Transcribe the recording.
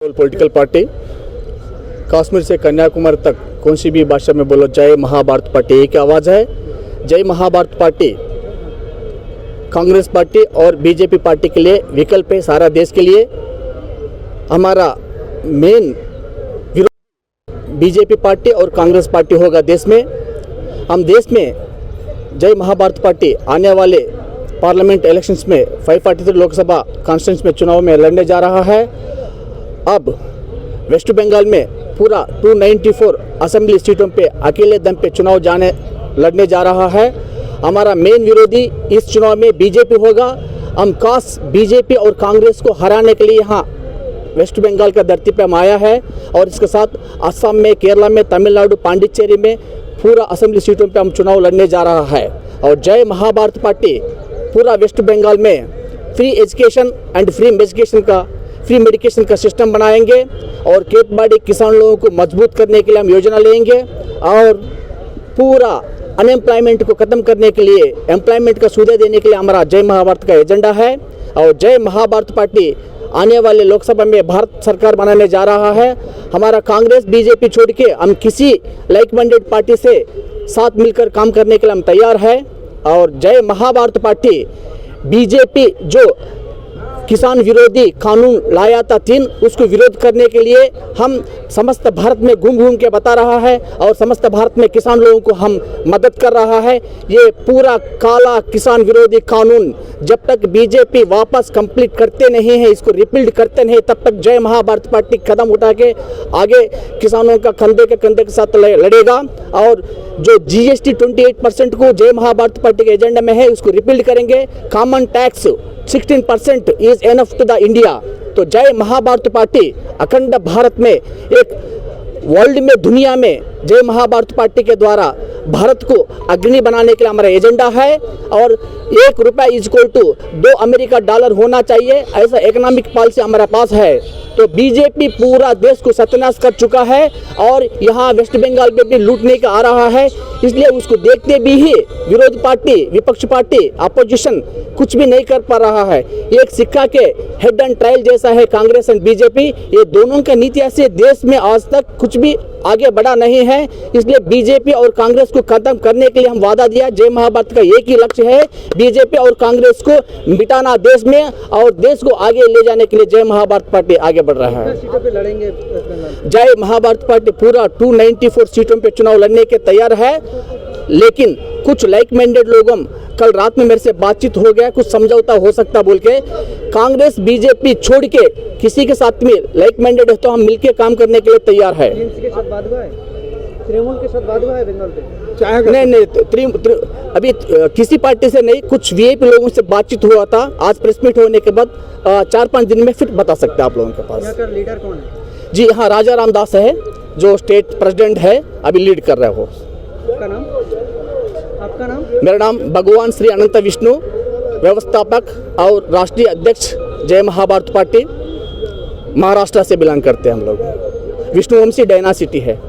Political party Kashmir से कन्याकुमारी तक कौन सी भी भाषा में बोलो, जय महाभारत पार्टी एक आवाज़ है। जय महाभारत पार्टी कांग्रेस पार्टी और बीजेपी पार्टी के लिए विकल्प है, सारा देश के लिए। हमारा मेन विरोध बीजेपी पार्टी और कांग्रेस पार्टी होगा देश में। हम देश में जय महाभारत पार्टी आने वाले पार्लियामेंट इलेक्शंस में 543 लोकसभा कॉन्स्टिट्यूंसी में चुनाव में लड़ने जा रहा है। अब वेस्ट बंगाल में पूरा 294 असेंबली सीटों पे अकेले दम पे चुनाव लड़ने जा रहा है। हमारा मेन विरोधी इस चुनाव में बीजेपी होगा। हम खास बीजेपी और कांग्रेस को हराने के लिए यहाँ वेस्ट बंगाल का धरती पे हम आया है और इसके साथ असम में, केरला में, तमिलनाडु, पांडिचेरी में पूरा असेंबली सीटों पे हम चुनाव लड़ने जा रहा है। और जय महाभारत पार्टी पूरा वेस्ट बंगाल में free education and free medication का सिस्टम बनाएंगे और खेत बाड़ी किसान लोगों को मजबूत करने के लिए हम योजना लेंगे और पूरा अनएम्प्लॉयमेंट को ख़त्म करने के लिए, एम्प्लॉयमेंट का सुविधा देने के लिए हमारा जय महाभारत का एजेंडा है। और जय महाभारत पार्टी आने वाले लोकसभा में भारत सरकार बनाने जा रहा है। हमारा कांग्रेस बीजेपी छोड़ के हम किसी लाइक माइंडेड पार्टी से साथ मिलकर काम करने के लिए हम तैयार है। और जय महाभारत पार्टी बीजेपी जो किसान विरोधी कानून लाया था 3, उसको विरोध करने के लिए हम समस्त भारत में घूम के बता रहा है और समस्त भारत में किसान लोगों को हम मदद कर रहा है। ये पूरा काला किसान विरोधी कानून जब तक बीजेपी वापस कंप्लीट करते नहीं है, इसको रिपील्ड करते नहीं, तब तक जय महाभारत पार्टी कदम उठा के आगे किसानों का कंधे के साथ लड़ेगा। और जो GST 28% को जय महाभारत पार्टी के एजेंडा में है, उसको रिपील्ड करेंगे। Common tax 16% is enough to the India. तो जय महाभारत पार्टी अखंड भारत में, एक वर्ल्ड में, दुनिया में जय महाभारत पार्टी के द्वारा भारत को अग्रणी बनाने के लिए हमारा एजेंडा है। और 1 रुपया इक्वल टू 2 अमेरिका डॉलर होना चाहिए, ऐसा इकोनॉमिक पॉलिसी हमारे पास है। तो बीजेपी पूरा देश को सत्यानाश कर चुका है और यहाँ वेस्ट बंगाल में भी लूटने का आ रहा है। इसलिए उसको देखते भी ही विरोध पार्टी, विपक्ष पार्टी, अपोजिशन कुछ भी नहीं कर पा रहा है। एक सिक्का के हेड एंड ट्रायल जैसा है कांग्रेस एंड बीजेपी। ये दोनों के नीतियों से देश में आज तक कुछ भी आगे बढ़ा नहीं है। इसलिए बीजेपी और कांग्रेस को खत्म करने के लिए हम वादा दिया। जय महाभारत का एक ही लक्ष्य है, बीजेपी और कांग्रेस को मिटाना देश में, और देश को आगे ले जाने के लिए जय महाभारत पार्टी आगे बढ़ रहा है। सीटों पे लड़ेंगे जय महाभारत पार्टी पूरा 294 सीटों पे चुनाव लड़ने के तैयार है। लेकिन कुछ लाइक माइंडेड लोगों, कल रात में मेरे से बातचीत हो गया, कुछ समझौता हो सकता बोल के, कांग्रेस बीजेपी छोड़ के किसी के साथ में लाइक माइंडेड है तो हम मिलके काम करने के लिए तैयार है। तृणमूल के साथ बात हुआ है बंगाल पे? नहीं, अभी किसी पार्टी से नहीं, कुछ VIP लोगों से बातचीत हुआ था। आज प्रेस मीट होने के बाद 4-5 दिन में फिर बता सकते हैं आप लोगों के पास। यहाँ का लीडर कौन है? जी हाँ, राजा रामदास है जो स्टेट प्रेसिडेंट है, अभी लीड कर रहे हो। आपका नाम? मेरा नाम भगवान श्री अनंत विष्णु, व्यवस्थापक और राष्ट्रीय अध्यक्ष जय महाभारत पार्टी। महाराष्ट्र से बिलोंग करते हैं हम लोग। विष्णुवंशी डायनासिटी है।